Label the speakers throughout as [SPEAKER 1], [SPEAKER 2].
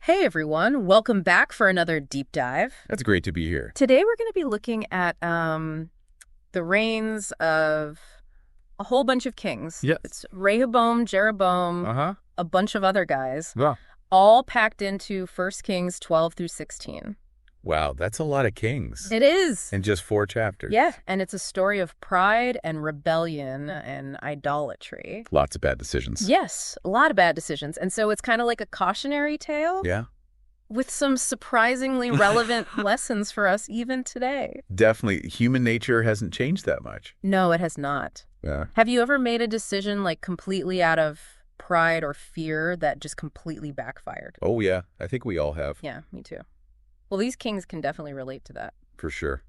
[SPEAKER 1] Hey everyone, welcome back for another deep dive.
[SPEAKER 2] That's great to be here.
[SPEAKER 1] Today we're going to be looking at the reigns of a whole bunch of kings.
[SPEAKER 2] Yes.
[SPEAKER 1] It's Rehoboam, Jeroboam, a bunch of other guys,
[SPEAKER 2] Yeah.
[SPEAKER 1] all packed into 1 Kings 12 through 16.
[SPEAKER 2] Wow, that's a lot of kings.
[SPEAKER 1] It is.
[SPEAKER 2] In just 4 chapters.
[SPEAKER 1] Yeah, and it's a story of pride and rebellion and idolatry.
[SPEAKER 2] Lots of bad decisions.
[SPEAKER 1] Yes, a lot of bad decisions. And so it's kind of like a cautionary tale.
[SPEAKER 2] Yeah.
[SPEAKER 1] With some surprisingly relevant lessons for us even today.
[SPEAKER 2] Definitely. Human nature hasn't changed that much.
[SPEAKER 1] No, it has not.
[SPEAKER 2] Yeah.
[SPEAKER 1] Have you ever made a decision like completely out of pride or fear that just completely backfired?
[SPEAKER 2] Oh, yeah. I think we all have.
[SPEAKER 1] Yeah, me too. Well, these kings can definitely relate to that.
[SPEAKER 2] For sure.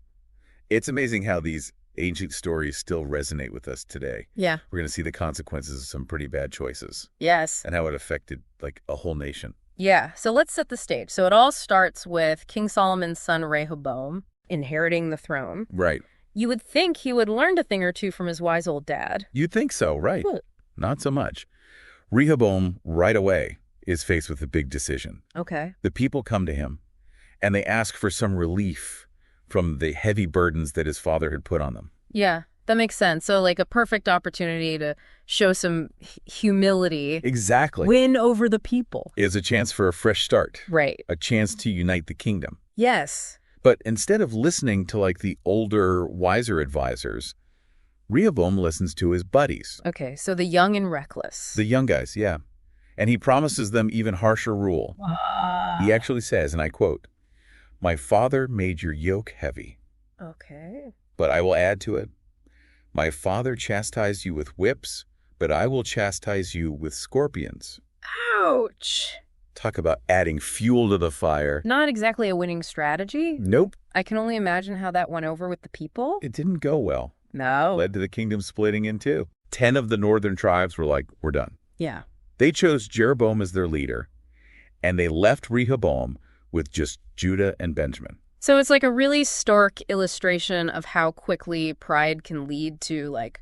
[SPEAKER 2] It's amazing how these ancient stories still resonate with us today.
[SPEAKER 1] Yeah.
[SPEAKER 2] We're going to see the consequences of some pretty bad choices.
[SPEAKER 1] Yes.
[SPEAKER 2] And how it affected, like, a whole nation.
[SPEAKER 1] Yeah, so let's set the stage. So it all starts with King Solomon's son Rehoboam inheriting the throne.
[SPEAKER 2] Right.
[SPEAKER 1] You would think he would learn a thing or two from his wise old dad.
[SPEAKER 2] You'd think so, right?
[SPEAKER 1] What?
[SPEAKER 2] Not so much. Rehoboam, right away, is faced with a big decision.
[SPEAKER 1] Okay.
[SPEAKER 2] The people come to him, and they ask for some relief from the heavy burdens that his father had put on them.
[SPEAKER 1] Yeah, that makes sense. So like a perfect opportunity to show some humility.
[SPEAKER 2] Exactly.
[SPEAKER 1] Win over the people.
[SPEAKER 2] Is a chance for a fresh start.
[SPEAKER 1] Right.
[SPEAKER 2] A chance to unite the kingdom.
[SPEAKER 1] Yes.
[SPEAKER 2] But instead of listening to like the older, wiser advisors, Rehoboam listens to his buddies.
[SPEAKER 1] Okay, so the young and reckless.
[SPEAKER 2] The young guys, yeah. And he promises them even harsher rule. He actually says, and I quote, "My father made your yoke heavy,
[SPEAKER 1] Okay.
[SPEAKER 2] but I will add to it. My father chastised you with whips, but I will chastise you with scorpions."
[SPEAKER 1] Ouch.
[SPEAKER 2] Talk about adding fuel to the fire.
[SPEAKER 1] Not exactly a winning strategy.
[SPEAKER 2] Nope,
[SPEAKER 1] I can only imagine how that went over with the people.
[SPEAKER 2] it didn't go well.
[SPEAKER 1] No.
[SPEAKER 2] Led to the kingdom splitting in two. 10 of the northern tribes were like, we're done.
[SPEAKER 1] Yeah.
[SPEAKER 2] They chose Jeroboam as their leader, and they left Rehoboam with just Judah and Benjamin.
[SPEAKER 1] So it's like a really stark illustration of how quickly pride can lead to like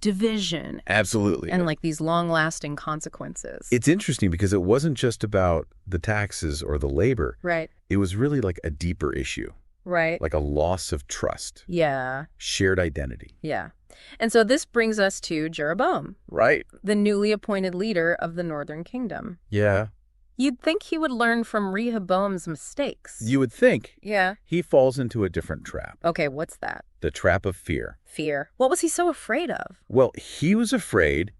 [SPEAKER 1] division
[SPEAKER 2] Absolutely.
[SPEAKER 1] and like these long-lasting consequences.
[SPEAKER 2] It's interesting because it wasn't just about the taxes or the labor.
[SPEAKER 1] Right.
[SPEAKER 2] It was really like a deeper issue,
[SPEAKER 1] Right.
[SPEAKER 2] like a loss of trust,
[SPEAKER 1] Yeah.
[SPEAKER 2] shared identity.
[SPEAKER 1] Yeah. And so this brings us to Jeroboam,
[SPEAKER 2] Right.
[SPEAKER 1] the newly appointed leader of the northern kingdom.
[SPEAKER 2] Yeah.
[SPEAKER 1] You'd think he would learn from Rehoboam's mistakes.
[SPEAKER 2] You would think.
[SPEAKER 1] Yeah.
[SPEAKER 2] He falls into a different trap,
[SPEAKER 1] Okay, what's that?
[SPEAKER 2] the trap of fear.
[SPEAKER 1] Fear. What was he so afraid of?
[SPEAKER 2] Well, he was afraid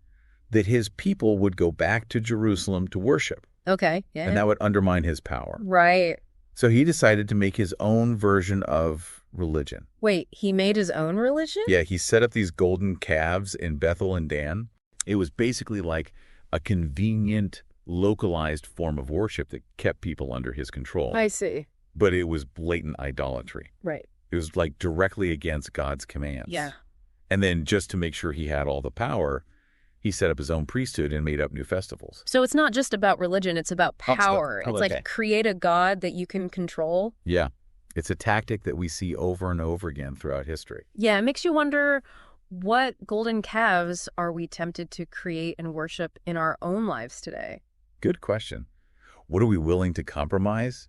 [SPEAKER 2] that his people would go back to Jerusalem to worship,
[SPEAKER 1] Okay, yeah.
[SPEAKER 2] and that would undermine his power.
[SPEAKER 1] Right.
[SPEAKER 2] So he decided to make his own version of religion.
[SPEAKER 1] Wait, he made his own religion?
[SPEAKER 2] Yeah, he set up these golden calves in Bethel and Dan. It was basically like a convenient, localized form of worship that kept people under his control.
[SPEAKER 1] I see.
[SPEAKER 2] But it was blatant idolatry.
[SPEAKER 1] Right.
[SPEAKER 2] It was like directly against God's commands.
[SPEAKER 1] Yeah.
[SPEAKER 2] And then just to make sure he had all the power, he set up his own priesthood and made up new festivals.
[SPEAKER 1] So it's not just about religion, it's about power. It's
[SPEAKER 2] okay.
[SPEAKER 1] like create a god that you can control.
[SPEAKER 2] Yeah. It's a tactic that we see over and over again throughout history.
[SPEAKER 1] Yeah, it makes you wonder, what golden calves are we tempted to create and worship in our own lives today?
[SPEAKER 2] Good question. What are we willing to compromise,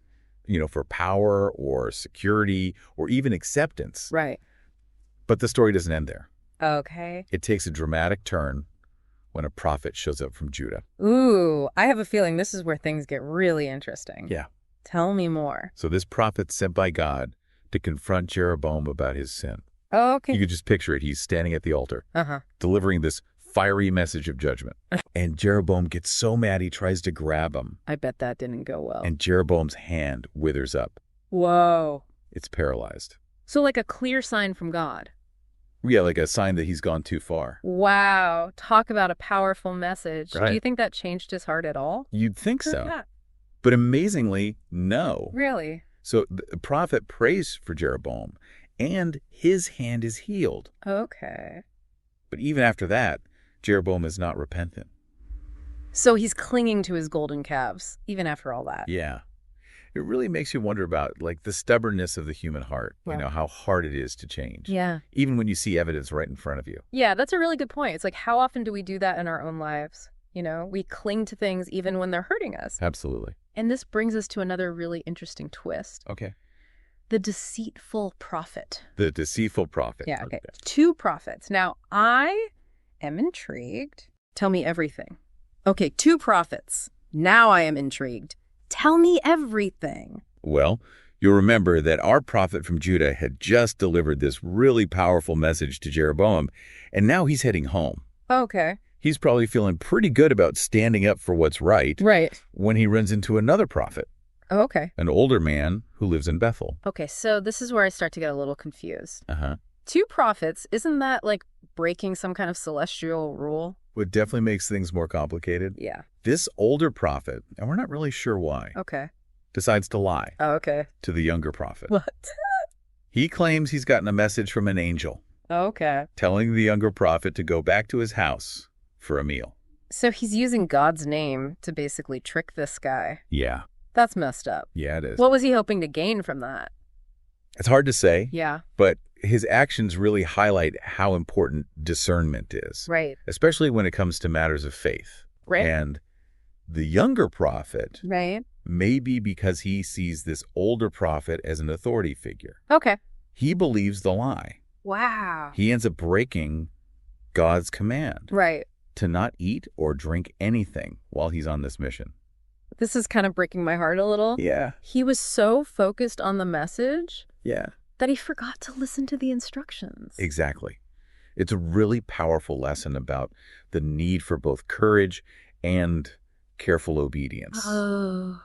[SPEAKER 2] for power or security or even acceptance?
[SPEAKER 1] Right.
[SPEAKER 2] But the story doesn't end there.
[SPEAKER 1] Okay.
[SPEAKER 2] It takes a dramatic turn when a prophet shows up from Judah.
[SPEAKER 1] Ooh, I have a feeling this is where things get really interesting.
[SPEAKER 2] Yeah.
[SPEAKER 1] Tell me more.
[SPEAKER 2] So this prophet's sent by God to confront Jeroboam about his sin.
[SPEAKER 1] Oh, okay.
[SPEAKER 2] You could just picture it. He's standing at the altar, delivering this fiery message of judgment. And Jeroboam gets so mad he tries to grab him.
[SPEAKER 1] I bet that didn't go well.
[SPEAKER 2] And Jeroboam's hand withers up.
[SPEAKER 1] Whoa.
[SPEAKER 2] It's paralyzed.
[SPEAKER 1] So like a clear sign from God.
[SPEAKER 2] Yeah, like a sign that he's gone too far.
[SPEAKER 1] Wow. Talk about a powerful message.
[SPEAKER 2] Right.
[SPEAKER 1] Do you think that changed his heart at all?
[SPEAKER 2] You'd think so.
[SPEAKER 1] Yeah.
[SPEAKER 2] But amazingly, no.
[SPEAKER 1] Really?
[SPEAKER 2] So the prophet prays for Jeroboam, and his hand is healed.
[SPEAKER 1] Okay.
[SPEAKER 2] But even after that, Jeroboam is not repentant.
[SPEAKER 1] So he's clinging to his golden calves, even after all that.
[SPEAKER 2] Yeah. It really makes you wonder about, like, the stubbornness of the human heart,
[SPEAKER 1] Wow.
[SPEAKER 2] how hard it is to change.
[SPEAKER 1] Yeah.
[SPEAKER 2] Even when you see evidence right in front of you.
[SPEAKER 1] Yeah, that's a really good point. It's like, how often do we do that in our own lives? We cling to things even when they're hurting us.
[SPEAKER 2] Absolutely.
[SPEAKER 1] And this brings us to another really interesting twist.
[SPEAKER 2] Okay.
[SPEAKER 1] The deceitful prophet.
[SPEAKER 2] The deceitful prophet.
[SPEAKER 1] Yeah, okay. Two prophets. Now, I am intrigued. Tell me everything. Okay, two prophets. Now I am intrigued. Tell me everything.
[SPEAKER 2] Well, you'll remember that our prophet from Judah had just delivered this really powerful message to Jeroboam, and now he's heading home.
[SPEAKER 1] Okay.
[SPEAKER 2] He's probably feeling pretty good about standing up for what's right.
[SPEAKER 1] Right.
[SPEAKER 2] When he runs into another prophet.
[SPEAKER 1] Okay.
[SPEAKER 2] An older man who lives in Bethel.
[SPEAKER 1] Okay, so this is where I start to get a little confused.
[SPEAKER 2] Uh-huh.
[SPEAKER 1] Two prophets, isn't that like breaking some kind of celestial rule?
[SPEAKER 2] It definitely makes things more complicated.
[SPEAKER 1] Yeah.
[SPEAKER 2] This older prophet, and we're not really sure why,
[SPEAKER 1] Okay.
[SPEAKER 2] decides to lie
[SPEAKER 1] Oh, okay.
[SPEAKER 2] to the younger prophet.
[SPEAKER 1] What?
[SPEAKER 2] He claims he's gotten a message from an angel
[SPEAKER 1] Okay.
[SPEAKER 2] telling the younger prophet to go back to his house for a meal.
[SPEAKER 1] So he's using God's name to basically trick this guy.
[SPEAKER 2] Yeah.
[SPEAKER 1] That's messed up.
[SPEAKER 2] Yeah, it is.
[SPEAKER 1] What was he hoping to gain from that?
[SPEAKER 2] It's hard to say,
[SPEAKER 1] Yeah.
[SPEAKER 2] but his actions really highlight how important discernment is,
[SPEAKER 1] Right.
[SPEAKER 2] especially when it comes to matters of faith.
[SPEAKER 1] Right.
[SPEAKER 2] And the younger prophet,
[SPEAKER 1] Right.
[SPEAKER 2] maybe because he sees this older prophet as an authority figure,
[SPEAKER 1] Okay.
[SPEAKER 2] he believes the lie.
[SPEAKER 1] Wow.
[SPEAKER 2] He ends up breaking God's command
[SPEAKER 1] Right.
[SPEAKER 2] to not eat or drink anything while he's on this mission.
[SPEAKER 1] This is kind of breaking my heart a little.
[SPEAKER 2] Yeah.
[SPEAKER 1] He was so focused on the message
[SPEAKER 2] Yeah.
[SPEAKER 1] that he forgot to listen to the instructions.
[SPEAKER 2] Exactly. It's a really powerful lesson about the need for both courage and careful obedience.
[SPEAKER 1] Oh.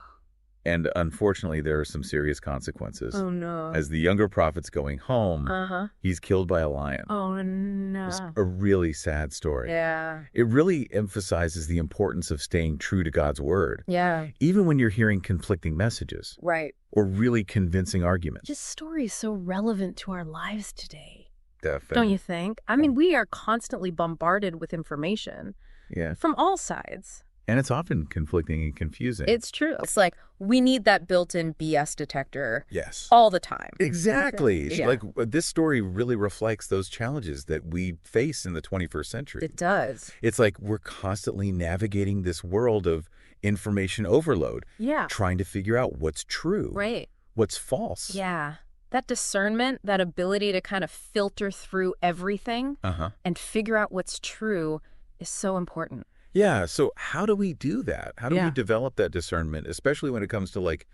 [SPEAKER 2] And unfortunately, there are some serious consequences.
[SPEAKER 1] Oh, no.
[SPEAKER 2] As the younger prophet's going home,
[SPEAKER 1] Uh-huh.
[SPEAKER 2] he's killed by a lion.
[SPEAKER 1] Oh,
[SPEAKER 2] It's
[SPEAKER 1] no.
[SPEAKER 2] a really sad story.
[SPEAKER 1] Yeah.
[SPEAKER 2] It really emphasizes the importance of staying true to God's word,
[SPEAKER 1] Yeah.
[SPEAKER 2] even when you're hearing conflicting messages
[SPEAKER 1] Right.
[SPEAKER 2] or really convincing arguments.
[SPEAKER 1] Just stories so relevant to our lives today.
[SPEAKER 2] Definitely.
[SPEAKER 1] Don't you think? I mean, we are constantly bombarded with information
[SPEAKER 2] Yeah.
[SPEAKER 1] from all sides.
[SPEAKER 2] And it's often conflicting and confusing.
[SPEAKER 1] It's true. It's like we need that built-in BS detector
[SPEAKER 2] Yes.
[SPEAKER 1] all the time.
[SPEAKER 2] Exactly.
[SPEAKER 1] Yeah.
[SPEAKER 2] Like this story really reflects those challenges that we face in the 21st century.
[SPEAKER 1] It does.
[SPEAKER 2] It's like we're constantly navigating this world of information overload,
[SPEAKER 1] Yeah.
[SPEAKER 2] trying to figure out what's true,
[SPEAKER 1] Right.
[SPEAKER 2] what's false.
[SPEAKER 1] Yeah. That discernment, that ability to kind of filter through everything
[SPEAKER 2] Uh-huh.
[SPEAKER 1] and figure out what's true is so important.
[SPEAKER 2] Yeah. So how do we do that? How do
[SPEAKER 1] Yeah.
[SPEAKER 2] we develop that discernment, especially when it comes to like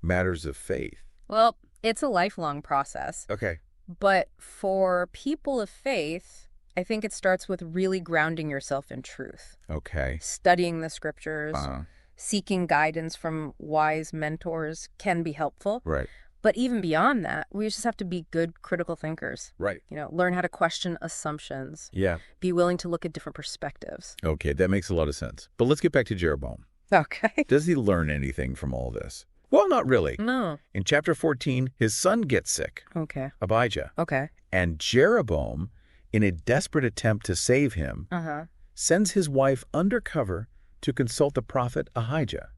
[SPEAKER 2] matters of faith?
[SPEAKER 1] Well, it's a lifelong process.
[SPEAKER 2] Okay.
[SPEAKER 1] But for people of faith, I think it starts with really grounding yourself in truth,
[SPEAKER 2] Okay.
[SPEAKER 1] studying the scriptures,
[SPEAKER 2] Uh-huh.
[SPEAKER 1] seeking guidance from wise mentors can be helpful.
[SPEAKER 2] Right.
[SPEAKER 1] But even beyond that, we just have to be good critical thinkers.
[SPEAKER 2] Right.
[SPEAKER 1] Learn how to question assumptions,
[SPEAKER 2] Yeah.
[SPEAKER 1] be willing to look at different perspectives.
[SPEAKER 2] Okay. That makes a lot of sense. But let's get back to Jeroboam.
[SPEAKER 1] Okay.
[SPEAKER 2] Does he learn anything from all this? Well, not really.
[SPEAKER 1] No.
[SPEAKER 2] In chapter 14, his son gets sick,
[SPEAKER 1] Okay.
[SPEAKER 2] Abijah.
[SPEAKER 1] Okay.
[SPEAKER 2] And Jeroboam, in a desperate attempt to save him,
[SPEAKER 1] Uh-huh.
[SPEAKER 2] sends his wife undercover to consult the prophet Ahijah.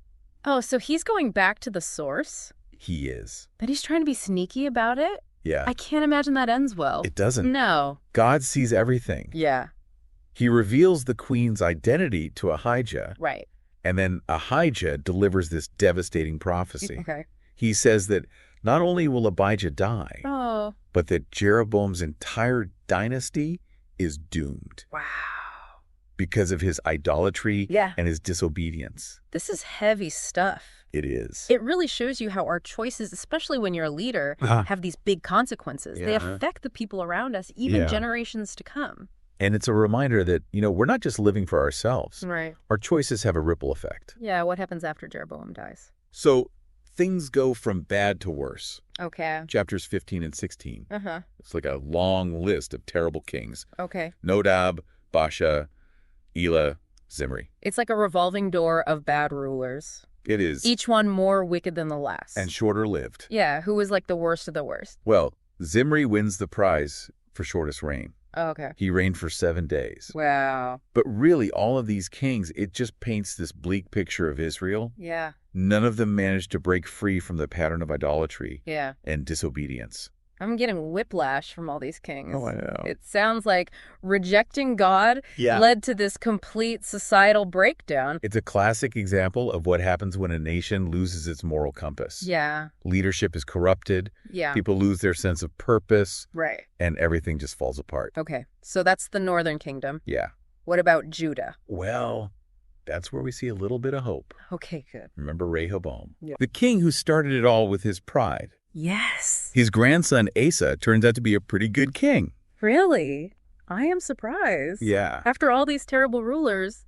[SPEAKER 1] Oh, so he's going back to the source,
[SPEAKER 2] He is.
[SPEAKER 1] but he's trying to be sneaky about it?
[SPEAKER 2] Yeah.
[SPEAKER 1] I can't imagine that ends well.
[SPEAKER 2] It doesn't.
[SPEAKER 1] No.
[SPEAKER 2] God sees everything.
[SPEAKER 1] Yeah.
[SPEAKER 2] He reveals the queen's identity to Ahijah,
[SPEAKER 1] Right.
[SPEAKER 2] and then Ahijah delivers this devastating prophecy.
[SPEAKER 1] Okay.
[SPEAKER 2] He says that not only will Abijah die,
[SPEAKER 1] Oh.
[SPEAKER 2] but that Jeroboam's entire dynasty is doomed
[SPEAKER 1] Wow.
[SPEAKER 2] because of his idolatry
[SPEAKER 1] Yeah.
[SPEAKER 2] and his disobedience.
[SPEAKER 1] This is heavy stuff.
[SPEAKER 2] It is.
[SPEAKER 1] It really shows you how our choices, especially when you're a leader,
[SPEAKER 2] Uh-huh.
[SPEAKER 1] have these big consequences. They
[SPEAKER 2] Yeah.
[SPEAKER 1] affect the people around us, even
[SPEAKER 2] Yeah.
[SPEAKER 1] generations to come.
[SPEAKER 2] And it's a reminder that, we're not just living for ourselves.
[SPEAKER 1] Right.
[SPEAKER 2] Our choices have a ripple effect.
[SPEAKER 1] Yeah, what happens after Jeroboam dies?
[SPEAKER 2] So things go from bad to worse.
[SPEAKER 1] Okay.
[SPEAKER 2] Chapters 15 and 16.
[SPEAKER 1] Uh-huh.
[SPEAKER 2] It's like a long list of terrible kings.
[SPEAKER 1] Okay.
[SPEAKER 2] Nodab, Baasha, Elah, Zimri.
[SPEAKER 1] It's like a revolving door of bad rulers,
[SPEAKER 2] It is.
[SPEAKER 1] each one more wicked than the last.
[SPEAKER 2] And shorter lived.
[SPEAKER 1] Yeah, who was like the worst of the worst.
[SPEAKER 2] Well, Zimri wins the prize for shortest reign.
[SPEAKER 1] Oh, okay.
[SPEAKER 2] He reigned for 7 days.
[SPEAKER 1] Wow.
[SPEAKER 2] But really, all of these kings, it just paints this bleak picture of Israel.
[SPEAKER 1] Yeah.
[SPEAKER 2] None of them managed to break free from the pattern of idolatry
[SPEAKER 1] Yeah.
[SPEAKER 2] and disobedience.
[SPEAKER 1] I'm getting whiplash from all these kings.
[SPEAKER 2] Oh, I know.
[SPEAKER 1] It sounds like rejecting God
[SPEAKER 2] Yeah.
[SPEAKER 1] led to this complete societal breakdown.
[SPEAKER 2] It's a classic example of what happens when a nation loses its moral compass.
[SPEAKER 1] Yeah.
[SPEAKER 2] Leadership is corrupted.
[SPEAKER 1] Yeah.
[SPEAKER 2] People lose their sense of purpose.
[SPEAKER 1] Right.
[SPEAKER 2] And everything just falls apart.
[SPEAKER 1] Okay. So that's the northern kingdom.
[SPEAKER 2] Yeah.
[SPEAKER 1] What about Judah?
[SPEAKER 2] Well, that's where we see a little bit of hope.
[SPEAKER 1] Okay, good.
[SPEAKER 2] Remember Rehoboam?
[SPEAKER 1] Yeah.
[SPEAKER 2] The king who started it all with his pride.
[SPEAKER 1] Yes.
[SPEAKER 2] His grandson Asa turns out to be a pretty good king.
[SPEAKER 1] Really? I am surprised.
[SPEAKER 2] Yeah.
[SPEAKER 1] After all these terrible rulers,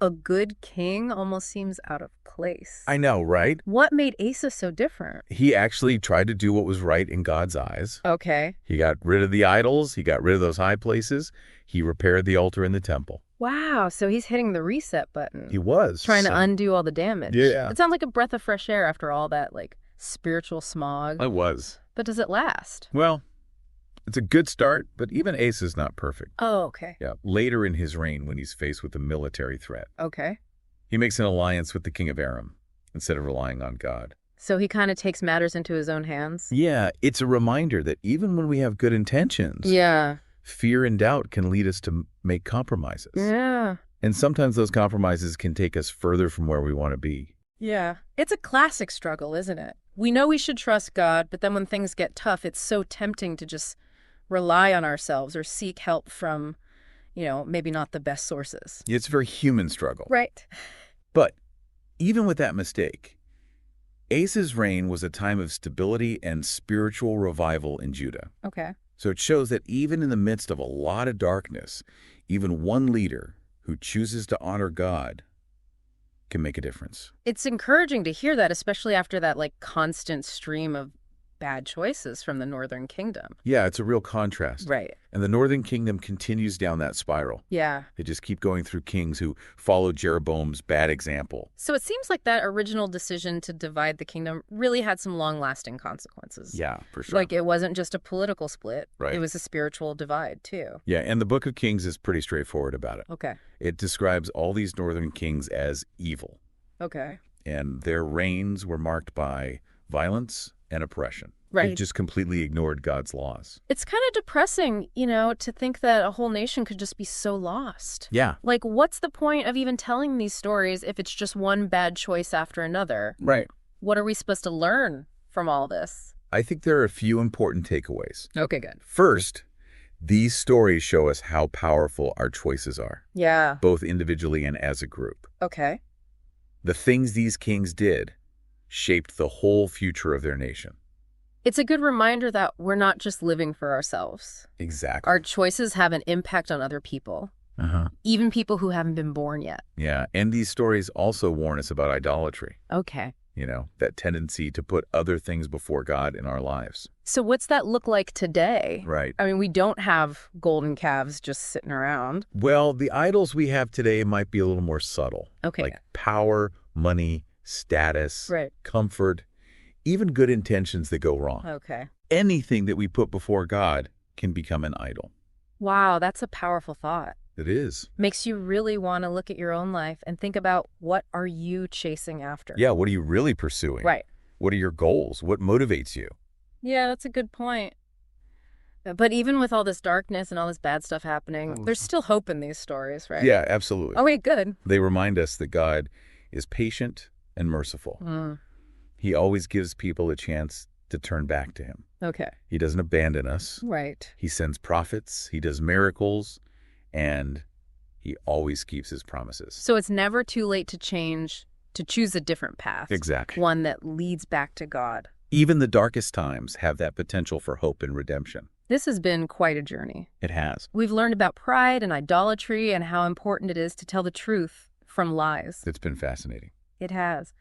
[SPEAKER 1] a good king almost seems out of place.
[SPEAKER 2] I know, right?
[SPEAKER 1] What made Asa so different?
[SPEAKER 2] He actually tried to do what was right in God's eyes.
[SPEAKER 1] Okay.
[SPEAKER 2] He got rid of the idols. He got rid of those high places. He repaired the altar in the temple.
[SPEAKER 1] Wow, so he's hitting the reset button.
[SPEAKER 2] He was.
[SPEAKER 1] Trying to undo all the damage.
[SPEAKER 2] Yeah.
[SPEAKER 1] It sounds like a breath of fresh air after all that, spiritual smog.
[SPEAKER 2] It was.
[SPEAKER 1] But does it last?
[SPEAKER 2] Well, it's a good start, but even Asa's not perfect.
[SPEAKER 1] Oh, okay.
[SPEAKER 2] Yeah. Later in his reign, when he's faced with a military threat,
[SPEAKER 1] Okay.
[SPEAKER 2] he makes an alliance with the king of Aram instead of relying on God.
[SPEAKER 1] So he kind of takes matters into his own hands?
[SPEAKER 2] Yeah, it's a reminder that even when we have good intentions,
[SPEAKER 1] Yeah.
[SPEAKER 2] fear and doubt can lead us to make compromises.
[SPEAKER 1] Yeah.
[SPEAKER 2] And sometimes those compromises can take us further from where we want to be.
[SPEAKER 1] Yeah. It's a classic struggle, isn't it? We know we should trust God, but then when things get tough, it's so tempting to just rely on ourselves or seek help from, maybe not the best sources.
[SPEAKER 2] It's a very human struggle.
[SPEAKER 1] Right.
[SPEAKER 2] But even with that mistake, Asa's reign was a time of stability and spiritual revival in Judah.
[SPEAKER 1] Okay.
[SPEAKER 2] So it shows that even in the midst of a lot of darkness, even one leader who chooses to honor God can make a difference.
[SPEAKER 1] It's encouraging to hear that, especially after that constant stream of bad choices from the Northern Kingdom.
[SPEAKER 2] Yeah, it's a real contrast.
[SPEAKER 1] Right.
[SPEAKER 2] And the Northern Kingdom continues down that spiral.
[SPEAKER 1] Yeah.
[SPEAKER 2] They just keep going through kings who follow Jeroboam's bad example.
[SPEAKER 1] So it seems like that original decision to divide the kingdom really had some long-lasting consequences.
[SPEAKER 2] Yeah, for sure.
[SPEAKER 1] It wasn't just a political split.
[SPEAKER 2] Right.
[SPEAKER 1] It was a spiritual divide, too.
[SPEAKER 2] Yeah, and the Book of Kings is pretty straightforward about it.
[SPEAKER 1] Okay.
[SPEAKER 2] It describes all these northern kings as evil,
[SPEAKER 1] Okay.
[SPEAKER 2] and their reigns were marked by violence and oppression.
[SPEAKER 1] Right.
[SPEAKER 2] They just completely ignored God's laws.
[SPEAKER 1] It's kind of depressing, to think that a whole nation could just be so lost.
[SPEAKER 2] Yeah.
[SPEAKER 1] What's the point of even telling these stories if it's just one bad choice after another?
[SPEAKER 2] Right.
[SPEAKER 1] What are we supposed to learn from all this?
[SPEAKER 2] I think there are a few important takeaways.
[SPEAKER 1] Okay, good.
[SPEAKER 2] First, these stories show us how powerful our choices are,
[SPEAKER 1] Yeah.
[SPEAKER 2] both individually and as a group.
[SPEAKER 1] Okay.
[SPEAKER 2] The things these kings did shaped the whole future of their nation.
[SPEAKER 1] It's a good reminder that we're not just living for ourselves.
[SPEAKER 2] Exactly.
[SPEAKER 1] Our choices have an impact on other people, even people who haven't been born yet.
[SPEAKER 2] Yeah, and these stories also warn us about idolatry.
[SPEAKER 1] Okay.
[SPEAKER 2] That tendency to put other things before God in our lives.
[SPEAKER 1] So what's that look like today?
[SPEAKER 2] Right.
[SPEAKER 1] I mean, we don't have golden calves just sitting around.
[SPEAKER 2] Well, the idols we have today might be a little more subtle.
[SPEAKER 1] Okay.
[SPEAKER 2] Like power, money, status,
[SPEAKER 1] Right.
[SPEAKER 2] comfort, even good intentions that go wrong.
[SPEAKER 1] Okay.
[SPEAKER 2] Anything that we put before God can become an idol.
[SPEAKER 1] Wow, that's a powerful thought.
[SPEAKER 2] It is.
[SPEAKER 1] Makes you really want to look at your own life and think about what are you chasing after?
[SPEAKER 2] Yeah, what are you really pursuing?
[SPEAKER 1] Right.
[SPEAKER 2] What are your goals? What motivates you?
[SPEAKER 1] Yeah, that's a good point. But even with all this darkness and all this bad stuff happening, there's still hope in these stories, right?
[SPEAKER 2] Yeah, absolutely.
[SPEAKER 1] Oh, wait, good.
[SPEAKER 2] They remind us that God is patient and merciful. He always gives people a chance to turn back to him.
[SPEAKER 1] Okay.
[SPEAKER 2] He doesn't abandon us.
[SPEAKER 1] Right.
[SPEAKER 2] He sends prophets. He does miracles. And he always keeps his promises.
[SPEAKER 1] So it's never too late to change, to choose a different path.
[SPEAKER 2] Exactly.
[SPEAKER 1] One that leads back to God.
[SPEAKER 2] Even the darkest times have that potential for hope and redemption.
[SPEAKER 1] This has been quite a journey.
[SPEAKER 2] It has.
[SPEAKER 1] We've learned about pride and idolatry and how important it is to tell the truth from lies.
[SPEAKER 2] It's been fascinating.
[SPEAKER 1] It has.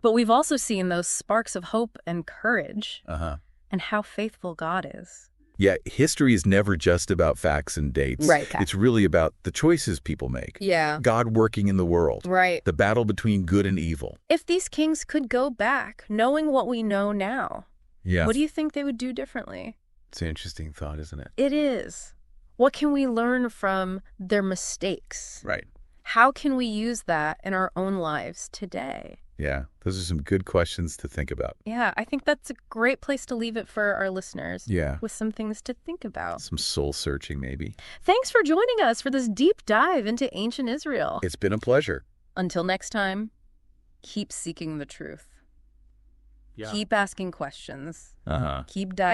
[SPEAKER 1] But we've also seen those sparks of hope and courage and how faithful God is.
[SPEAKER 2] Yeah, history is never just about facts and dates.
[SPEAKER 1] Right.
[SPEAKER 2] It's really about the choices people make.
[SPEAKER 1] Yeah.
[SPEAKER 2] God working in the world.
[SPEAKER 1] Right.
[SPEAKER 2] The battle between good and evil.
[SPEAKER 1] If these kings could go back, knowing what we know now, what do you think they would do differently?
[SPEAKER 2] It's an interesting thought, isn't it?
[SPEAKER 1] It is. What can we learn from their mistakes?
[SPEAKER 2] Right.
[SPEAKER 1] How can we use that in our own lives today?
[SPEAKER 2] Yeah, those are some good questions to think about.
[SPEAKER 1] Yeah, I think that's a great place to leave it for our listeners.
[SPEAKER 2] Yeah.
[SPEAKER 1] With some things to think about.
[SPEAKER 2] Some soul searching, maybe.
[SPEAKER 1] Thanks for joining us for this deep dive into ancient Israel.
[SPEAKER 2] It's been a pleasure.
[SPEAKER 1] Until next time, keep seeking the truth.
[SPEAKER 2] Yeah.
[SPEAKER 1] Keep asking questions.
[SPEAKER 2] Uh-huh.
[SPEAKER 1] Keep diving.